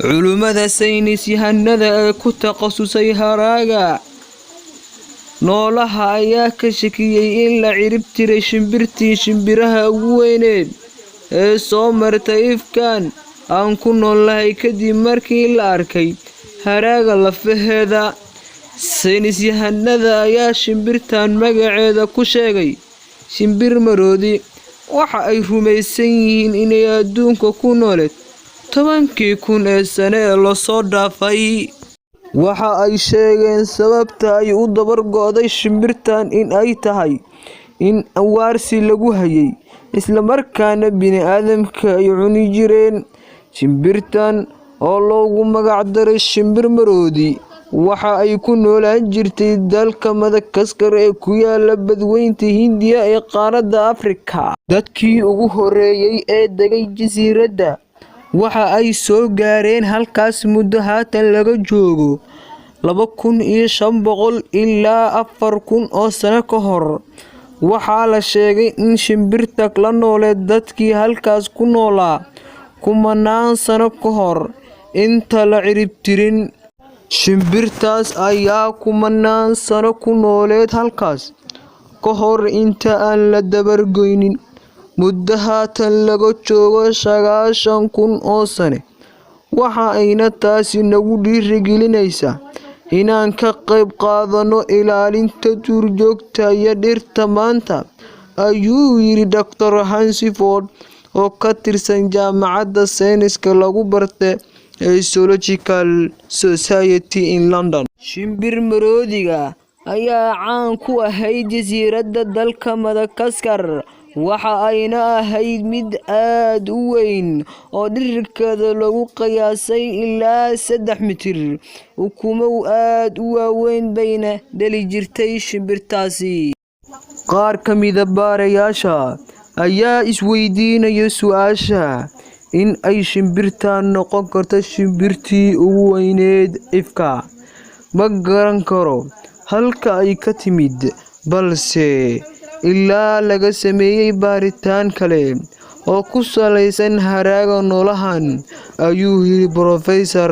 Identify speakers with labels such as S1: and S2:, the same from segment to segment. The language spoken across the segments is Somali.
S1: Culimada saynis yahanada ee ku takhasusay haragga noolaha ayaa ka shakiyay in la cirib tiray shimbirtii shimbiraha ugu weyneed ee soo martay ifkaan aan ku noolahay kadib markii la arkay haragga lafaheeda. Saynis yahanada ayaa shimbirtan magaceeda ku sheegay shimbir maroodi. Waxa ay rumaysan yihiin inay adduunka ku nooleed 10,000 ee sano ee la soo dhaafay. Waxa ay sheegeen sababta ay u dabar go'day shimbirtan in ay tahay in ugaarsi lagu hayay, isla markaana bini'aadamka ay cuni jireen. Shimbirtan oo loogu magac daray shimbir maroodi waxa ay ku noolaan jirtay dalka Madagascar ee ku yaala badweynta Hindiya ee qaaradda Afrika. Dadkii ugu horreeyay ee degay jasiiradda waxa ay soo gaareen halkaas muddo haatan laga joogo 2,500 ilaa 4,000 oo sano ka hor. Waxaa la sheegay in shimbirta la nooleed dadkii halkaas ku noolaa kumanaan sano ka hor inta la cirib tirin. Shimbirtaas ayaa kumanaan sano ku nooleed halkaas ka hor inta aan la dabar goynin. Muddo haatan laga joogo 9,000 oo sano. Waxa ayna taasi nagu dhiirigelinaysaa inaan ka qayb qaadano ilaalinta duurjoogta iyo dhirta maanta, ayuu yiri Dr. Hansi Ford oo ka tirsan jaamacadda sayniska lagu bartay Zoological Society in London. Shimbir maroodiga ayaa caan ku ahayd jasiiradda dalka Madagascar. Waxa ayna ahayd mid aad u weyn oo dhererkeeda lagu qiyaasay ilaa 3 mitir. Ukumo aad u waaweyn bayna dhali jirtay shimbirtaasi. Qaar ka mid ah baarayaasha ayaa isweydiinaya su'aasha in ay shimbirtan noqon karto shimbirtii ugu weyneed ifka. Ma garan karo halka ay ka timid, balse ilaa laga sameeyay baaritaan kale oo ku saleysan haragga noolahan, ayuu yiri Professor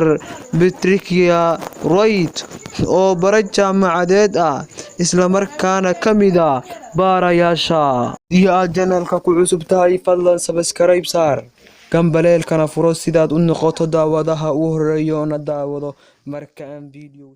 S1: Patricia Wright oo bare jaamacadeed ah isla markaana ka mid ah baarayaasha. Haddii aad channelka ku cusub tahay, fadlan subscribe saar, gambaleelkana furo si aad u noqoto daawadaha ugu horeeya oo na daawado marka aan video